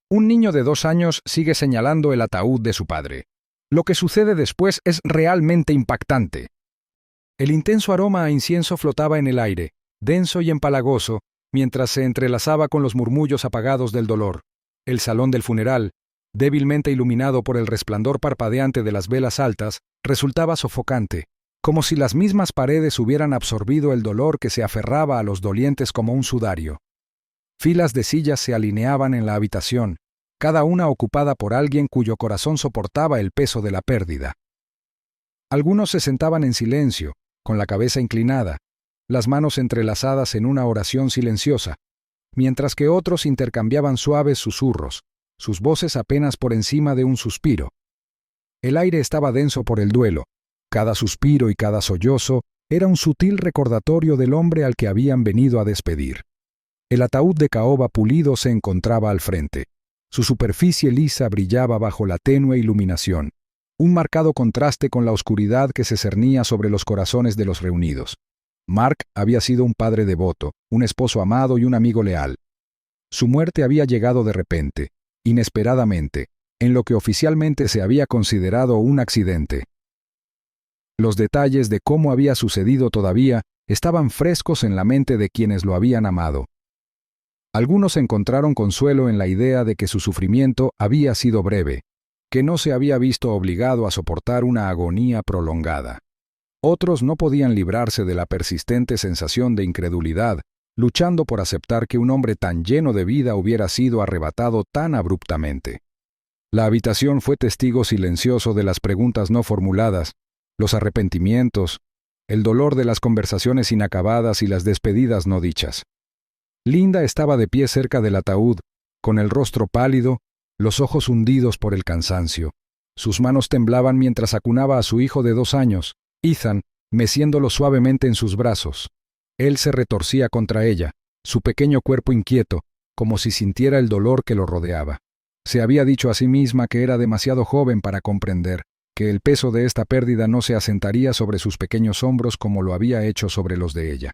Un niño de 2 años sigue señalando el ataúd de su padre. Lo que sucede después es realmente impactante. El intenso aroma a incienso flotaba en el aire, denso y empalagoso, mientras se entrelazaba con los murmullos apagados del dolor. El salón del funeral, débilmente iluminado por el resplandor parpadeante de las velas altas, resultaba sofocante, como si las mismas paredes hubieran absorbido el dolor que se aferraba a los dolientes como un sudario. Filas de sillas se alineaban en la habitación, cada una ocupada por alguien cuyo corazón soportaba el peso de la pérdida. Algunos se sentaban en silencio, con la cabeza inclinada, las manos entrelazadas en una oración silenciosa, mientras que otros intercambiaban suaves susurros, sus voces apenas por encima de un suspiro. El aire estaba denso por el duelo. Cada suspiro y cada sollozo era un sutil recordatorio del hombre al que habían venido a despedir. El ataúd de caoba pulido se encontraba al frente. Su superficie lisa brillaba bajo la tenue iluminación, un marcado contraste con la oscuridad que se cernía sobre los corazones de los reunidos. Mark había sido un padre devoto, un esposo amado y un amigo leal. Su muerte había llegado de repente, inesperadamente, en lo que oficialmente se había considerado un accidente. Los detalles de cómo había sucedido todavía estaban frescos en la mente de quienes lo habían amado. Algunos encontraron consuelo en la idea de que su sufrimiento había sido breve, que no se había visto obligado a soportar una agonía prolongada. Otros no podían librarse de la persistente sensación de incredulidad, luchando por aceptar que un hombre tan lleno de vida hubiera sido arrebatado tan abruptamente. La habitación fue testigo silencioso de las preguntas no formuladas, los arrepentimientos, el dolor de las conversaciones inacabadas y las despedidas no dichas. Linda estaba de pie cerca del ataúd, con el rostro pálido, los ojos hundidos por el cansancio. Sus manos temblaban mientras acunaba a su hijo de 2 años, Ethan, meciéndolo suavemente en sus brazos. Él se retorcía contra ella, su pequeño cuerpo inquieto, como si sintiera el dolor que lo rodeaba. Se había dicho a sí misma que era demasiado joven para comprender, que el peso de esta pérdida no se asentaría sobre sus pequeños hombros como lo había hecho sobre los de ella.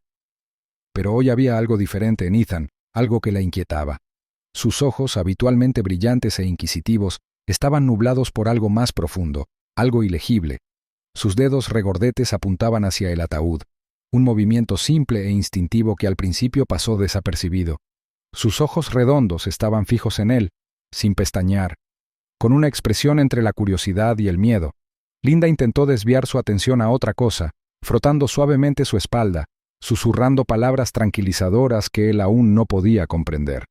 Pero hoy había algo diferente en Ethan, algo que la inquietaba. Sus ojos, habitualmente brillantes e inquisitivos, estaban nublados por algo más profundo, algo ilegible. Sus dedos regordetes apuntaban hacia el ataúd, un movimiento simple e instintivo que al principio pasó desapercibido. Sus ojos redondos estaban fijos en él, sin pestañear, con una expresión entre la curiosidad y el miedo. Linda intentó desviar su atención a otra cosa, frotando suavemente su espalda, susurrando palabras tranquilizadoras que él aún no podía comprender.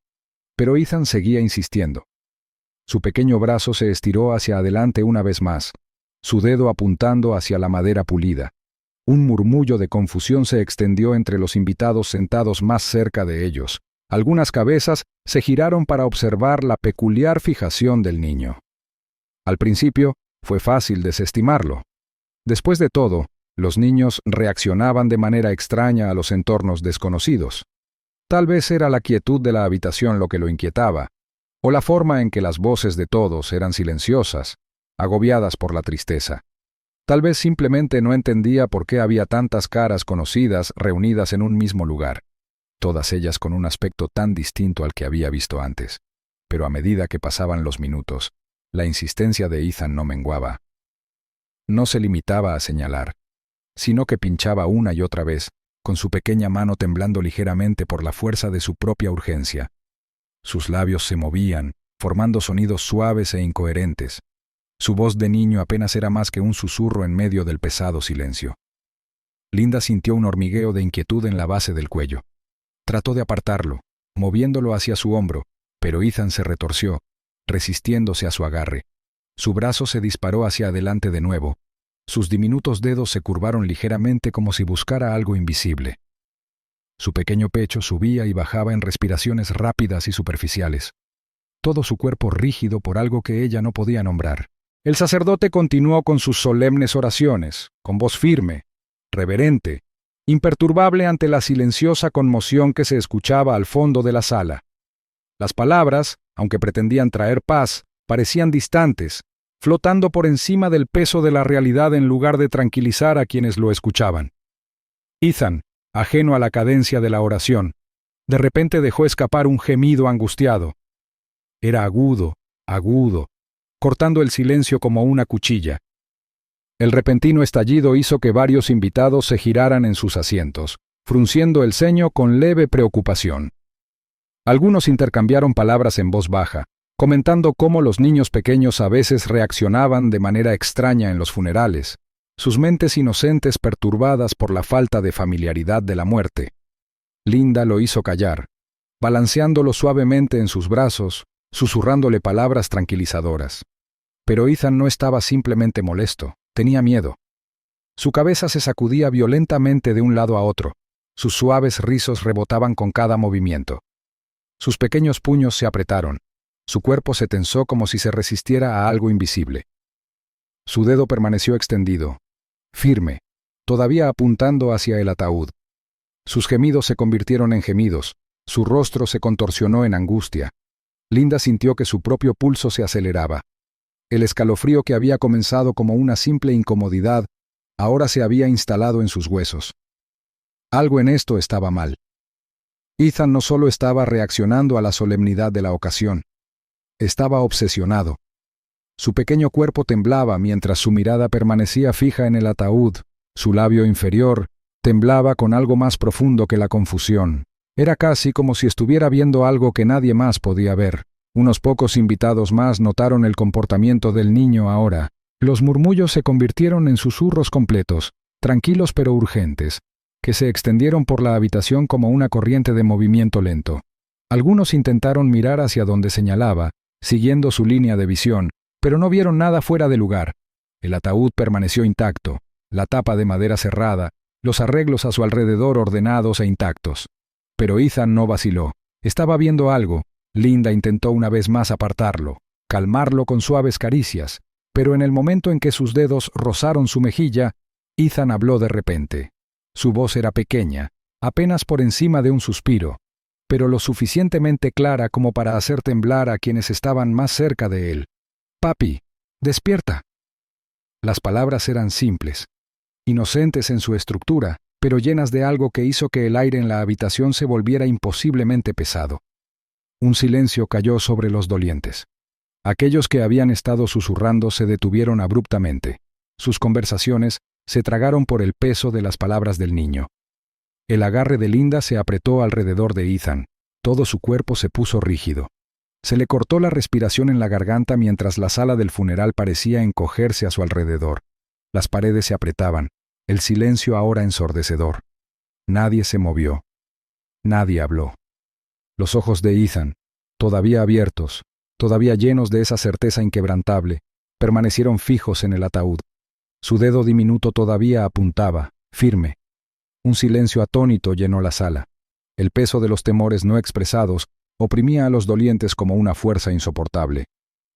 Pero Ethan seguía insistiendo. Su pequeño brazo se estiró hacia adelante una vez más, su dedo apuntando hacia la madera pulida. Un murmullo de confusión se extendió entre los invitados sentados más cerca de ellos. Algunas cabezas se giraron para observar la peculiar fijación del niño. Al principio, fue fácil desestimarlo. Después de todo, los niños reaccionaban de manera extraña a los entornos desconocidos. Tal vez era la quietud de la habitación lo que lo inquietaba, o la forma en que las voces de todos eran silenciosas, agobiadas por la tristeza. Tal vez simplemente no entendía por qué había tantas caras conocidas reunidas en un mismo lugar, todas ellas con un aspecto tan distinto al que había visto antes. Pero a medida que pasaban los minutos, la insistencia de Ethan no menguaba. No se limitaba a señalar, sino que pinchaba una y otra vez, con su pequeña mano temblando ligeramente por la fuerza de su propia urgencia. Sus labios se movían, formando sonidos suaves e incoherentes. Su voz de niño apenas era más que un susurro en medio del pesado silencio. Linda sintió un hormigueo de inquietud en la base del cuello. Trató de apartarlo, moviéndolo hacia su hombro, pero Ethan se retorció, resistiéndose a su agarre. Su brazo se disparó hacia adelante de nuevo. Sus diminutos dedos se curvaron ligeramente como si buscara algo invisible. Su pequeño pecho subía y bajaba en respiraciones rápidas y superficiales. Todo su cuerpo rígido por algo que ella no podía nombrar. El sacerdote continuó con sus solemnes oraciones, con voz firme, reverente, imperturbable ante la silenciosa conmoción que se escuchaba al fondo de la sala. Las palabras, aunque pretendían traer paz, parecían distantes, flotando por encima del peso de la realidad en lugar de tranquilizar a quienes lo escuchaban. Ethan, ajeno a la cadencia de la oración, de repente dejó escapar un gemido angustiado. Era agudo, agudo, cortando el silencio como una cuchilla. El repentino estallido hizo que varios invitados se giraran en sus asientos, frunciendo el ceño con leve preocupación. Algunos intercambiaron palabras en voz baja, comentando cómo los niños pequeños a veces reaccionaban de manera extraña en los funerales, sus mentes inocentes perturbadas por la falta de familiaridad de la muerte. Linda lo hizo callar, balanceándolo suavemente en sus brazos, susurrándole palabras tranquilizadoras. Pero Ethan no estaba simplemente molesto, tenía miedo. Su cabeza se sacudía violentamente de un lado a otro, sus suaves rizos rebotaban con cada movimiento. Sus pequeños puños se apretaron, su cuerpo se tensó como si se resistiera a algo invisible. Su dedo permaneció extendido, firme, todavía apuntando hacia el ataúd. Sus gemidos se convirtieron en gemidos, su rostro se contorsionó en angustia. Linda sintió que su propio pulso se aceleraba. El escalofrío que había comenzado como una simple incomodidad, ahora se había instalado en sus huesos. Algo en esto estaba mal. Ethan no solo estaba reaccionando a la solemnidad de la ocasión, estaba obsesionado. Su pequeño cuerpo temblaba mientras su mirada permanecía fija en el ataúd, su labio inferior temblaba con algo más profundo que la confusión. Era casi como si estuviera viendo algo que nadie más podía ver. Unos pocos invitados más notaron el comportamiento del niño ahora. Los murmullos se convirtieron en susurros completos, tranquilos pero urgentes, que se extendieron por la habitación como una corriente de movimiento lento. Algunos intentaron mirar hacia donde señalaba, siguiendo su línea de visión, pero no vieron nada fuera de lugar. El ataúd permaneció intacto, la tapa de madera cerrada, los arreglos a su alrededor ordenados e intactos. Pero Ethan no vaciló. Estaba viendo algo. Linda intentó una vez más apartarlo, calmarlo con suaves caricias, pero en el momento en que sus dedos rozaron su mejilla, Ethan habló de repente. Su voz era pequeña, apenas por encima de un suspiro, pero lo suficientemente clara como para hacer temblar a quienes estaban más cerca de él. «Papi, despierta». Las palabras eran simples, inocentes en su estructura, pero llenas de algo que hizo que el aire en la habitación se volviera imposiblemente pesado. Un silencio cayó sobre los dolientes. Aquellos que habían estado susurrando se detuvieron abruptamente. Sus conversaciones se tragaron por el peso de las palabras del niño. El agarre de Linda se apretó alrededor de Ethan. Todo su cuerpo se puso rígido. Se le cortó la respiración en la garganta mientras la sala del funeral parecía encogerse a su alrededor. Las paredes se apretaban, el silencio ahora ensordecedor. Nadie se movió. Nadie habló. Los ojos de Ethan, todavía abiertos, todavía llenos de esa certeza inquebrantable, permanecieron fijos en el ataúd. Su dedo diminuto todavía apuntaba, firme. Un silencio atónito llenó la sala. El peso de los temores no expresados oprimía a los dolientes como una fuerza insoportable.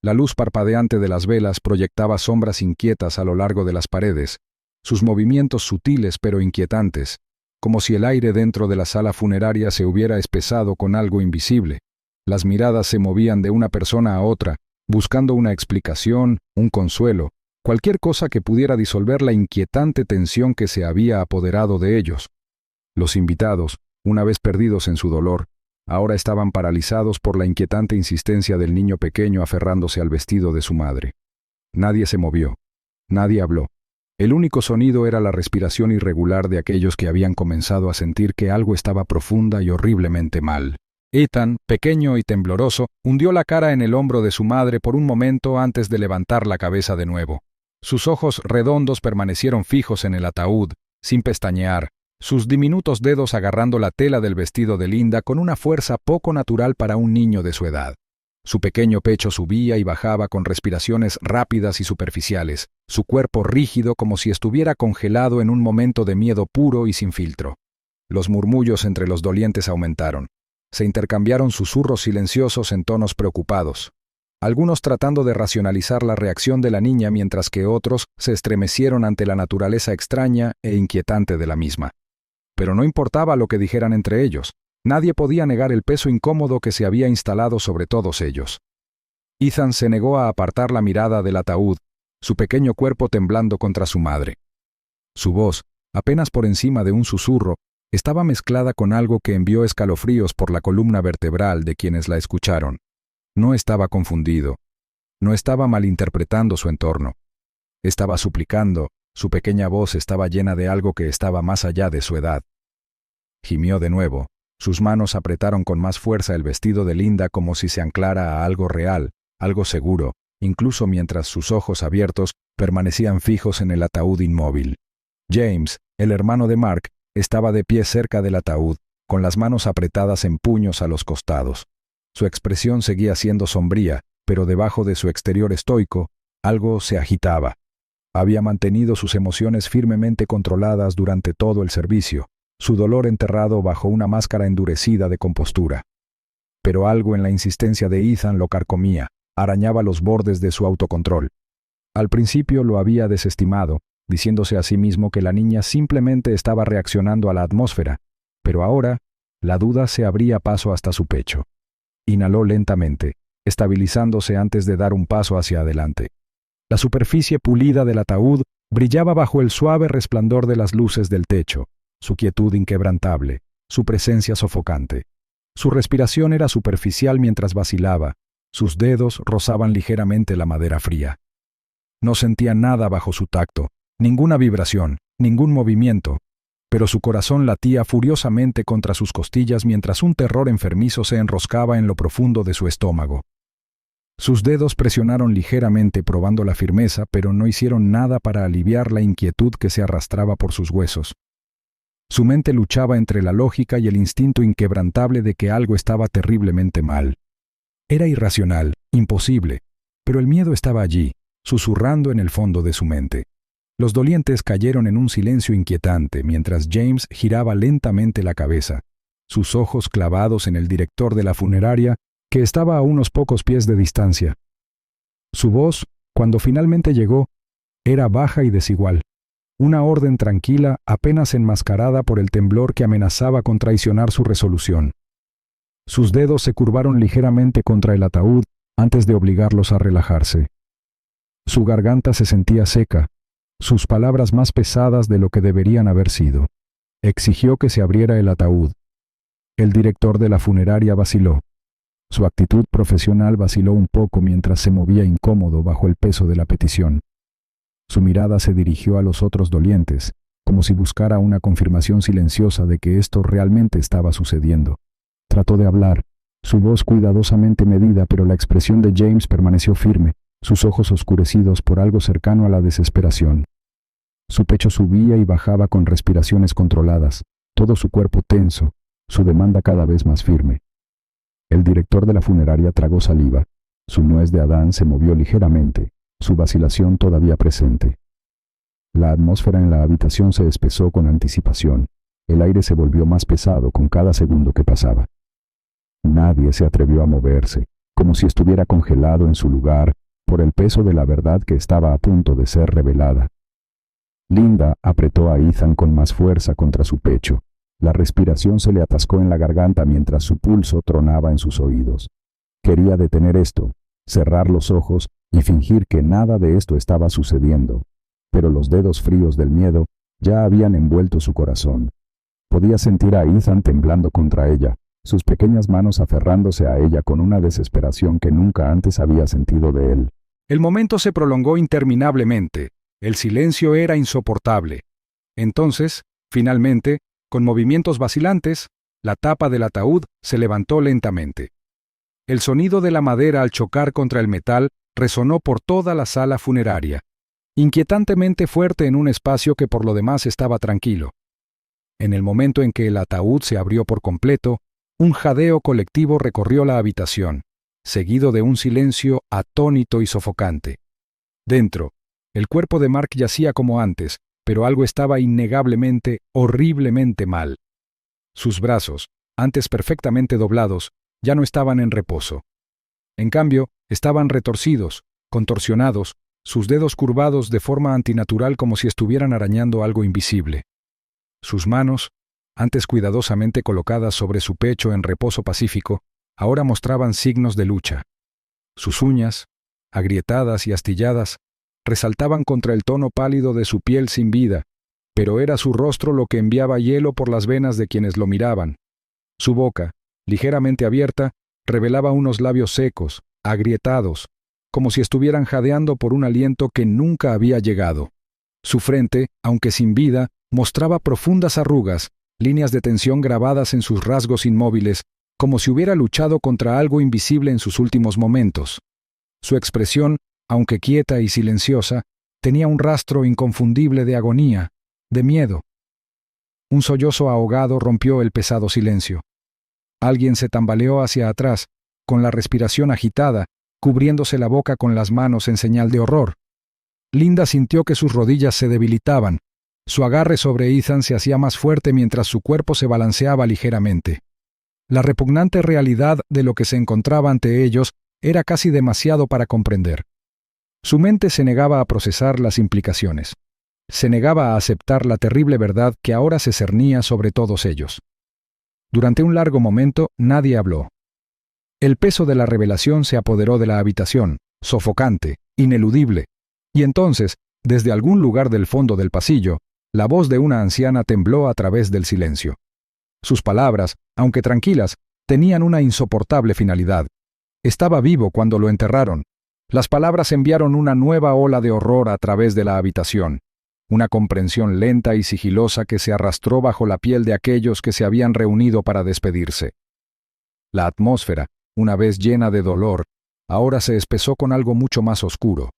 La luz parpadeante de las velas proyectaba sombras inquietas a lo largo de las paredes, sus movimientos sutiles pero inquietantes, como si el aire dentro de la sala funeraria se hubiera espesado con algo invisible. Las miradas se movían de una persona a otra, buscando una explicación, un consuelo, cualquier cosa que pudiera disolver la inquietante tensión que se había apoderado de ellos. Los invitados, una vez perdidos en su dolor, ahora estaban paralizados por la inquietante insistencia del niño pequeño aferrándose al vestido de su madre. Nadie se movió, nadie habló. El único sonido era la respiración irregular de aquellos que habían comenzado a sentir que algo estaba profunda y horriblemente mal. Ethan, pequeño y tembloroso, hundió la cara en el hombro de su madre por un momento antes de levantar la cabeza de nuevo. Sus ojos redondos permanecieron fijos en el ataúd, sin pestañear, sus diminutos dedos agarrando la tela del vestido de Linda con una fuerza poco natural para un niño de su edad. Su pequeño pecho subía y bajaba con respiraciones rápidas y superficiales, su cuerpo rígido como si estuviera congelado en un momento de miedo puro y sin filtro. Los murmullos entre los dolientes aumentaron. Se intercambiaron susurros silenciosos en tonos preocupados, algunos tratando de racionalizar la reacción de la niña mientras que otros se estremecieron ante la naturaleza extraña e inquietante de la misma. Pero no importaba lo que dijeran entre ellos. Nadie podía negar el peso incómodo que se había instalado sobre todos ellos. Ethan se negó a apartar la mirada del ataúd, su pequeño cuerpo temblando contra su madre. Su voz, apenas por encima de un susurro, estaba mezclada con algo que envió escalofríos por la columna vertebral de quienes la escucharon. No estaba confundido. No estaba malinterpretando su entorno. Estaba suplicando. Su pequeña voz estaba llena de algo que estaba más allá de su edad. Gimió de nuevo. Sus manos apretaron con más fuerza el vestido de Linda como si se anclara a algo real, algo seguro, incluso mientras sus ojos abiertos permanecían fijos en el ataúd inmóvil. James, el hermano de Mark, estaba de pie cerca del ataúd, con las manos apretadas en puños a los costados. Su expresión seguía siendo sombría, pero debajo de su exterior estoico, algo se agitaba. Había mantenido sus emociones firmemente controladas durante todo el servicio, su dolor enterrado bajo una máscara endurecida de compostura. Pero algo en la insistencia de Ethan lo carcomía, arañaba los bordes de su autocontrol. Al principio lo había desestimado, diciéndose a sí mismo que la niña simplemente estaba reaccionando a la atmósfera, pero ahora la duda se abría paso hasta su pecho. Inhaló lentamente, estabilizándose antes de dar un paso hacia adelante. La superficie pulida del ataúd brillaba bajo el suave resplandor de las luces del techo, su quietud inquebrantable, su presencia sofocante. Su respiración era superficial mientras vacilaba, sus dedos rozaban ligeramente la madera fría. No sentía nada bajo su tacto, ninguna vibración, ningún movimiento, pero su corazón latía furiosamente contra sus costillas mientras un terror enfermizo se enroscaba en lo profundo de su estómago. Sus dedos presionaron ligeramente probando la firmeza, pero no hicieron nada para aliviar la inquietud que se arrastraba por sus huesos. Su mente luchaba entre la lógica y el instinto inquebrantable de que algo estaba terriblemente mal. Era irracional, imposible, pero el miedo estaba allí, susurrando en el fondo de su mente. Los dolientes cayeron en un silencio inquietante mientras James giraba lentamente la cabeza, sus ojos clavados en el director de la funeraria, que estaba a unos pocos pies de distancia. Su voz, cuando finalmente llegó, era baja y desigual, una orden tranquila apenas enmascarada por el temblor que amenazaba con traicionar su resolución. Sus dedos se curvaron ligeramente contra el ataúd antes de obligarlos a relajarse. Su garganta se sentía seca, sus palabras más pesadas de lo que deberían haber sido. Exigió que se abriera el ataúd. El director de la funeraria vaciló. Su actitud profesional vaciló un poco mientras se movía incómodo bajo el peso de la petición. Su mirada se dirigió a los otros dolientes, como si buscara una confirmación silenciosa de que esto realmente estaba sucediendo. Trató de hablar, su voz cuidadosamente medida, pero la expresión de James permaneció firme, sus ojos oscurecidos por algo cercano a la desesperación. Su pecho subía y bajaba con respiraciones controladas, todo su cuerpo tenso, su demanda cada vez más firme. El director de la funeraria tragó saliva, su nuez de Adán se movió ligeramente, su vacilación todavía presente. La atmósfera en la habitación se espesó con anticipación, el aire se volvió más pesado con cada segundo que pasaba. Nadie se atrevió a moverse, como si estuviera congelado en su lugar por el peso de la verdad que estaba a punto de ser revelada. Linda apretó a Ethan con más fuerza contra su pecho. La respiración se le atascó en la garganta mientras su pulso tronaba en sus oídos. Quería detener esto, cerrar los ojos y fingir que nada de esto estaba sucediendo, pero los dedos fríos del miedo ya habían envuelto su corazón. Podía sentir a Ethan temblando contra ella, sus pequeñas manos aferrándose a ella con una desesperación que nunca antes había sentido de él. El momento se prolongó interminablemente. El silencio era insoportable. Entonces, finalmente, con movimientos vacilantes, la tapa del ataúd se levantó lentamente. El sonido de la madera al chocar contra el metal resonó por toda la sala funeraria, inquietantemente fuerte en un espacio que por lo demás estaba tranquilo. En el momento en que el ataúd se abrió por completo, un jadeo colectivo recorrió la habitación, seguido de un silencio atónito y sofocante. Dentro, el cuerpo de Mark yacía como antes, pero algo estaba innegablemente, horriblemente mal. Sus brazos, antes perfectamente doblados, ya no estaban en reposo. En cambio, estaban retorcidos, contorsionados, sus dedos curvados de forma antinatural como si estuvieran arañando algo invisible. Sus manos, antes cuidadosamente colocadas sobre su pecho en reposo pacífico, ahora mostraban signos de lucha. Sus uñas, agrietadas y astilladas, resaltaban contra el tono pálido de su piel sin vida, pero era su rostro lo que enviaba hielo por las venas de quienes lo miraban. Su boca, ligeramente abierta, revelaba unos labios secos, agrietados, como si estuvieran jadeando por un aliento que nunca había llegado. Su frente, aunque sin vida, mostraba profundas arrugas, líneas de tensión grabadas en sus rasgos inmóviles, como si hubiera luchado contra algo invisible en sus últimos momentos. Su expresión, aunque quieta y silenciosa, tenía un rastro inconfundible de agonía, de miedo. Un sollozo ahogado rompió el pesado silencio. Alguien se tambaleó hacia atrás, con la respiración agitada, cubriéndose la boca con las manos en señal de horror. Linda sintió que sus rodillas se debilitaban. Su agarre sobre Ethan se hacía más fuerte mientras su cuerpo se balanceaba ligeramente. La repugnante realidad de lo que se encontraba ante ellos era casi demasiado para comprender. Su mente se negaba a procesar las implicaciones. Se negaba a aceptar la terrible verdad que ahora se cernía sobre todos ellos. Durante un largo momento nadie habló. El peso de la revelación se apoderó de la habitación, sofocante, ineludible, y entonces, desde algún lugar del fondo del pasillo, la voz de una anciana tembló a través del silencio. Sus palabras, aunque tranquilas, tenían una insoportable finalidad. Estaba vivo cuando lo enterraron. Las palabras enviaron una nueva ola de horror a través de la habitación, una comprensión lenta y sigilosa que se arrastró bajo la piel de aquellos que se habían reunido para despedirse. La atmósfera, una vez llena de dolor, ahora se espesó con algo mucho más oscuro.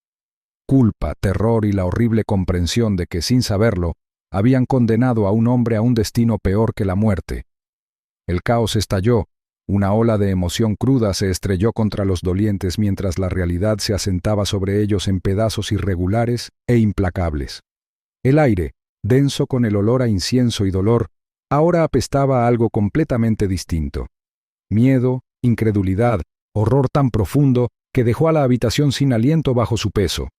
Culpa, terror y la horrible comprensión de que, sin saberlo, habían condenado a un hombre a un destino peor que la muerte. El caos estalló, una ola de emoción cruda se estrelló contra los dolientes mientras la realidad se asentaba sobre ellos en pedazos irregulares e implacables. El aire, denso con el olor a incienso y dolor, ahora apestaba a algo completamente distinto. Miedo, incredulidad, horror tan profundo que dejó a la habitación sin aliento bajo su peso.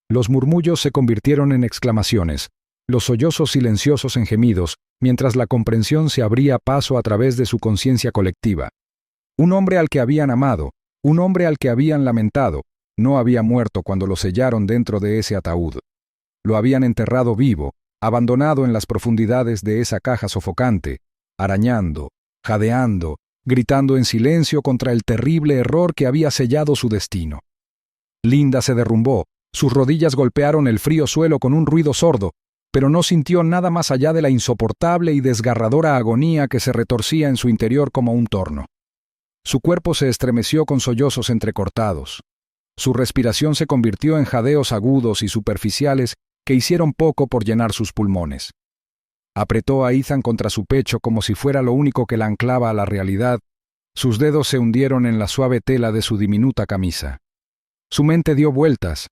Los murmullos se convirtieron en exclamaciones, los sollozos silenciosos en gemidos, mientras la comprensión se abría paso a través de su conciencia colectiva. Un hombre al que habían amado, un hombre al que habían lamentado, no había muerto cuando lo sellaron dentro de ese ataúd. Lo habían enterrado vivo, abandonado en las profundidades de esa caja sofocante, arañando, jadeando, gritando en silencio contra el terrible error que había sellado su destino. Linda se derrumbó, sus rodillas golpearon el frío suelo con un ruido sordo, pero no sintió nada más allá de la insoportable y desgarradora agonía que se retorcía en su interior como un torno. Su cuerpo se estremeció con sollozos entrecortados. Su respiración se convirtió en jadeos agudos y superficiales que hicieron poco por llenar sus pulmones. Apretó a Ethan contra su pecho como si fuera lo único que la anclaba a la realidad. Sus dedos se hundieron en la suave tela de su diminuta camisa. Su mente dio vueltas.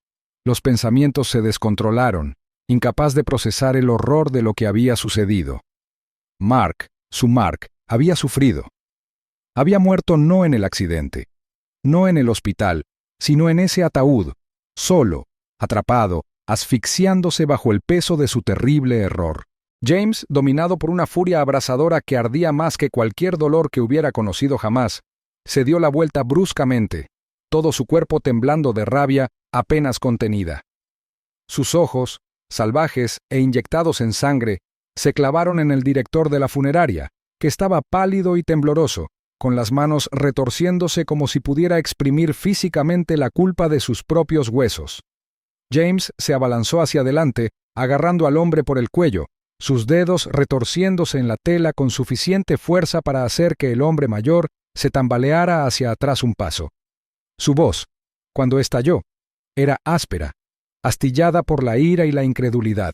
Los pensamientos se descontrolaron, incapaz de procesar el horror de lo que había sucedido. Mark, su Mark, había sufrido. Había muerto no en el accidente, no en el hospital, sino en ese ataúd, solo, atrapado, asfixiándose bajo el peso de su terrible error. James, dominado por una furia abrasadora que ardía más que cualquier dolor que hubiera conocido jamás, se dio la vuelta bruscamente, todo su cuerpo temblando de rabia apenas contenida. Sus ojos, salvajes e inyectados en sangre, se clavaron en el director de la funeraria, que estaba pálido y tembloroso, con las manos retorciéndose como si pudiera exprimir físicamente la culpa de sus propios huesos. James se abalanzó hacia adelante, agarrando al hombre por el cuello, sus dedos retorciéndose en la tela con suficiente fuerza para hacer que el hombre mayor se tambaleara hacia atrás un paso. Su voz, cuando estalló, era áspera, astillada por la ira y la incredulidad.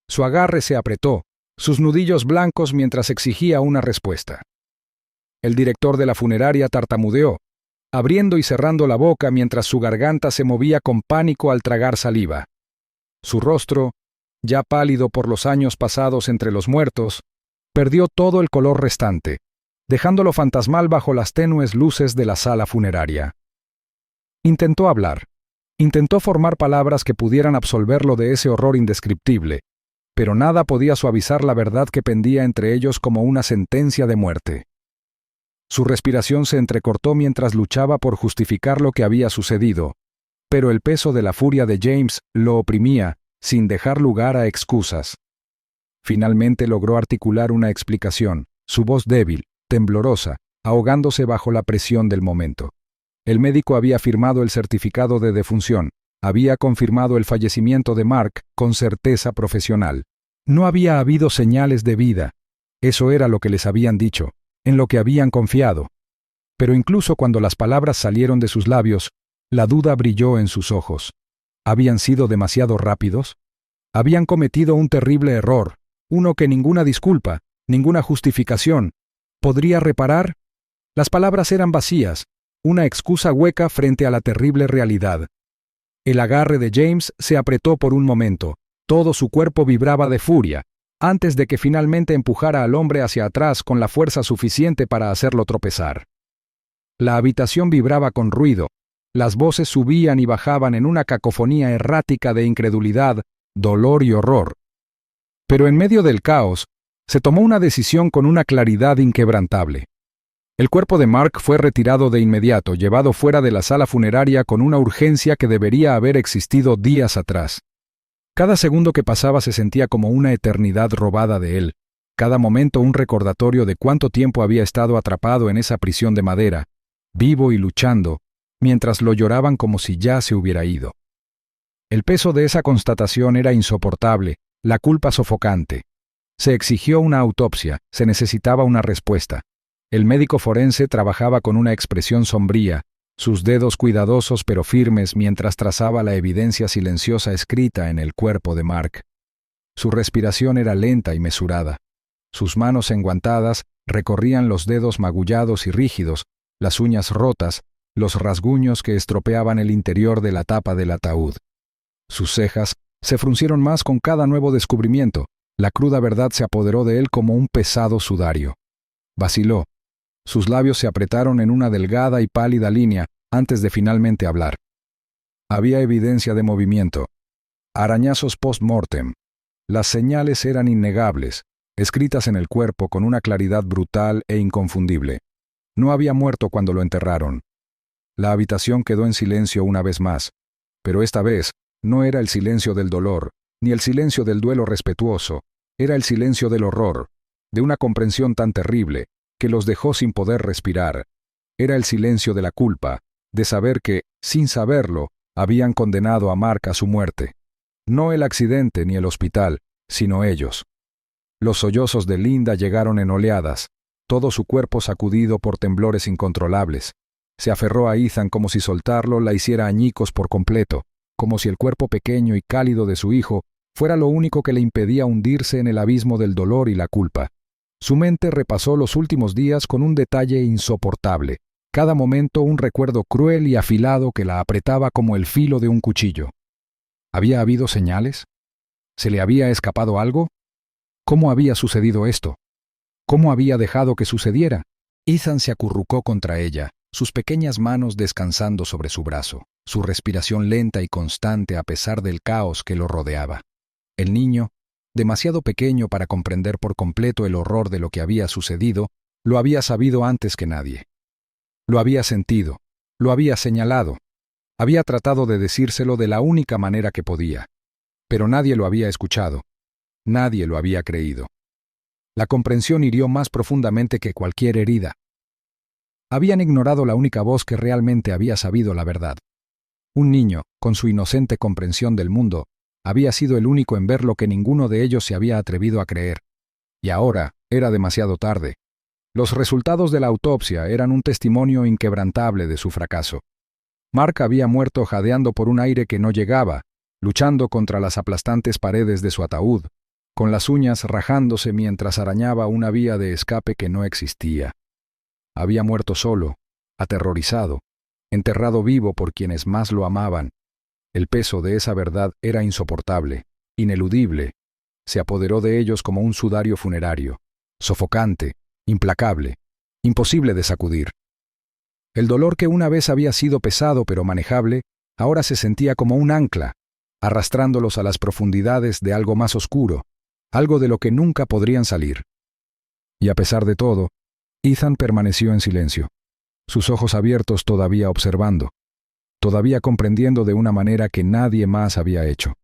Su agarre se apretó, sus nudillos blancos mientras exigía una respuesta. El director de la funeraria tartamudeó, abriendo y cerrando la boca mientras su garganta se movía con pánico al tragar saliva. Su rostro, ya pálido por los años pasados entre los muertos, perdió todo el color restante, dejándolo fantasmal bajo las tenues luces de la sala funeraria. Intentó hablar, intentó formar palabras que pudieran absolverlo de ese horror indescriptible, pero nada podía suavizar la verdad que pendía entre ellos como una sentencia de muerte. Su respiración se entrecortó mientras luchaba por justificar lo que había sucedido, pero el peso de la furia de James lo oprimía, sin dejar lugar a excusas. Finalmente logró articular una explicación, su voz débil, temblorosa, ahogándose bajo la presión del momento. El médico había firmado el certificado de defunción, había confirmado el fallecimiento de Mark con certeza profesional. No había habido señales de vida. Eso era lo que les habían dicho, en lo que habían confiado. Pero incluso cuando las palabras salieron de sus labios, la duda brilló en sus ojos. ¿Habían sido demasiado rápidos? Habían cometido un terrible error, uno que ninguna disculpa, ninguna justificación podría reparar. Las palabras eran vacías, una excusa hueca frente a la terrible realidad. El agarre de James se apretó por un momento, todo su cuerpo vibraba de furia, antes de que finalmente empujara al hombre hacia atrás con la fuerza suficiente para hacerlo tropezar. La habitación vibraba con ruido, las voces subían y bajaban en una cacofonía errática de incredulidad, dolor y horror. Pero en medio del caos, se tomó una decisión con una claridad inquebrantable. El cuerpo de Mark fue retirado de inmediato, llevado fuera de la sala funeraria con una urgencia que debería haber existido días atrás. Cada segundo que pasaba se sentía como una eternidad robada de él, cada momento un recordatorio de cuánto tiempo había estado atrapado en esa prisión de madera, vivo y luchando, mientras lo lloraban como si ya se hubiera ido. El peso de esa constatación era insoportable, la culpa sofocante. Se exigió una autopsia, se necesitaba una respuesta. El médico forense trabajaba con una expresión sombría, sus dedos cuidadosos pero firmes mientras trazaba la evidencia silenciosa escrita en el cuerpo de Mark. Su respiración era lenta y mesurada. Sus manos enguantadas recorrían los dedos magullados y rígidos, las uñas rotas, los rasguños que estropeaban el interior de la tapa del ataúd. Sus cejas se fruncieron más con cada nuevo descubrimiento. La cruda verdad se apoderó de él como un pesado sudario. Vaciló. Sus labios se apretaron en una delgada y pálida línea antes de finalmente hablar. Había evidencia de movimiento. Arañazos post-mortem. Las señales eran innegables, escritas en el cuerpo con una claridad brutal e inconfundible. No había muerto cuando lo enterraron. La habitación quedó en silencio una vez más, pero esta vez no era el silencio del dolor, ni el silencio del duelo respetuoso, era el silencio del horror, de una comprensión tan terrible, que los dejó sin poder respirar. Era el silencio de la culpa, de saber que, sin saberlo, habían condenado a Mark a su muerte. No el accidente ni el hospital, sino ellos. Los sollozos de Linda llegaron en oleadas, todo su cuerpo sacudido por temblores incontrolables. Se aferró a Ethan como si soltarlo la hiciera añicos por completo, como si el cuerpo pequeño y cálido de su hijo fuera lo único que le impedía hundirse en el abismo del dolor y la culpa. Su mente repasó los últimos días con un detalle insoportable, cada momento un recuerdo cruel y afilado que la apretaba como el filo de un cuchillo. ¿Había habido señales? ¿Se le había escapado algo? ¿Cómo había sucedido esto? ¿Cómo había dejado que sucediera? Ethan se acurrucó contra ella, sus pequeñas manos descansando sobre su brazo, su respiración lenta y constante a pesar del caos que lo rodeaba. El niño, demasiado pequeño para comprender por completo el horror de lo que había sucedido, lo había sabido antes que nadie. Lo había sentido, lo había señalado, había tratado de decírselo de la única manera que podía, pero nadie lo había escuchado, nadie lo había creído. La comprensión hirió más profundamente que cualquier herida. Habían ignorado la única voz que realmente había sabido la verdad. Un niño, con su inocente comprensión del mundo, había sido el único en ver lo que ninguno de ellos se había atrevido a creer. Y ahora era demasiado tarde. Los resultados de la autopsia eran un testimonio inquebrantable de su fracaso. Mark había muerto jadeando por un aire que no llegaba, luchando contra las aplastantes paredes de su ataúd, con las uñas rajándose mientras arañaba una vía de escape que no existía. Había muerto solo, aterrorizado, enterrado vivo por quienes más lo amaban. El peso de esa verdad era insoportable, ineludible. Se apoderó de ellos como un sudario funerario, sofocante, implacable, imposible de sacudir. El dolor que una vez había sido pesado pero manejable, ahora se sentía como un ancla, arrastrándolos a las profundidades de algo más oscuro, algo de lo que nunca podrían salir. Y a pesar de todo, Ethan permaneció en silencio, sus ojos abiertos todavía observando, todavía comprendiendo de una manera que nadie más había hecho.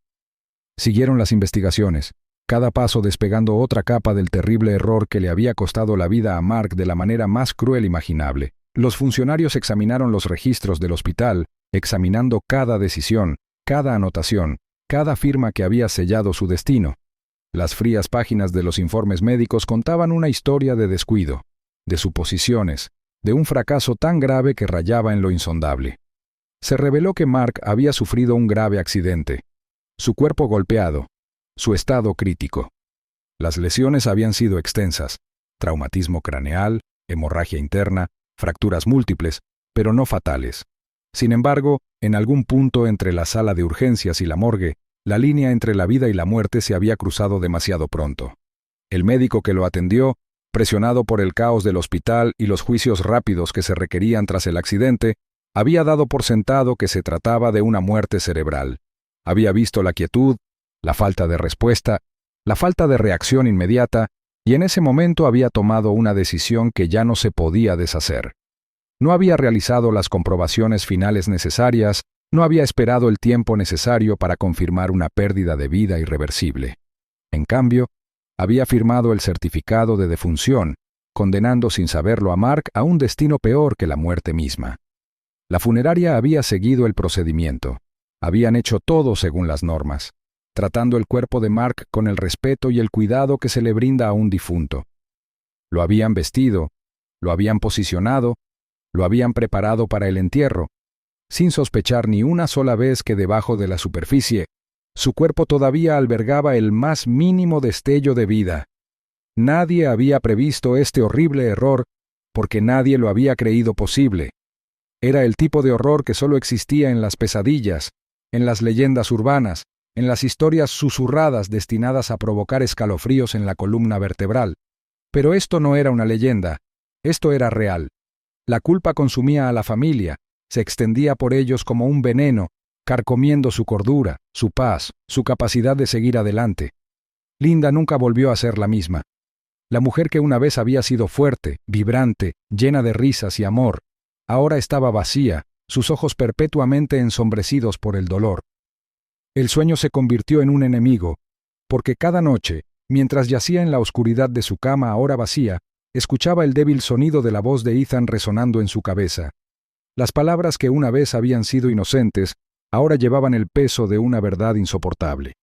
Siguieron las investigaciones, cada paso despegando otra capa del terrible error que le había costado la vida a Mark de la manera más cruel imaginable. Los funcionarios examinaron los registros del hospital, examinando cada decisión, cada anotación, cada firma que había sellado su destino. Las frías páginas de los informes médicos contaban una historia de descuido, de suposiciones, de un fracaso tan grave que rayaba en lo insondable. Se reveló que Mark había sufrido un grave accidente, su cuerpo golpeado, su estado crítico. Las lesiones habían sido extensas: traumatismo craneal, hemorragia interna, fracturas múltiples, pero no fatales. Sin embargo, en algún punto entre la sala de urgencias y la morgue, la línea entre la vida y la muerte se había cruzado demasiado pronto. El médico que lo atendió, presionado por el caos del hospital y los juicios rápidos que se requerían tras el accidente, había dado por sentado que se trataba de una muerte cerebral. Había visto la quietud, la falta de respuesta, la falta de reacción inmediata, y en ese momento había tomado una decisión que ya no se podía deshacer. No había realizado las comprobaciones finales necesarias, no había esperado el tiempo necesario para confirmar una pérdida de vida irreversible. En cambio, había firmado el certificado de defunción, condenando sin saberlo a Mark a un destino peor que la muerte misma. La funeraria había seguido el procedimiento. Habían hecho todo según las normas, tratando el cuerpo de Mark con el respeto y el cuidado que se le brinda a un difunto. Lo habían vestido, lo habían posicionado, lo habían preparado para el entierro, sin sospechar ni una sola vez que debajo de la superficie, su cuerpo todavía albergaba el más mínimo destello de vida. Nadie había previsto este horrible error porque nadie lo había creído posible. Era el tipo de horror que solo existía en las pesadillas, en las leyendas urbanas, en las historias susurradas destinadas a provocar escalofríos en la columna vertebral. Pero esto no era una leyenda, esto era real. La culpa consumía a la familia, se extendía por ellos como un veneno, carcomiendo su cordura, su paz, su capacidad de seguir adelante. Linda nunca volvió a ser la misma. La mujer que una vez había sido fuerte, vibrante, llena de risas y amor, ahora estaba vacía, sus ojos perpetuamente ensombrecidos por el dolor. El sueño se convirtió en un enemigo, porque cada noche, mientras yacía en la oscuridad de su cama ahora vacía, escuchaba el débil sonido de la voz de Ethan resonando en su cabeza. Las palabras que una vez habían sido inocentes, ahora llevaban el peso de una verdad insoportable.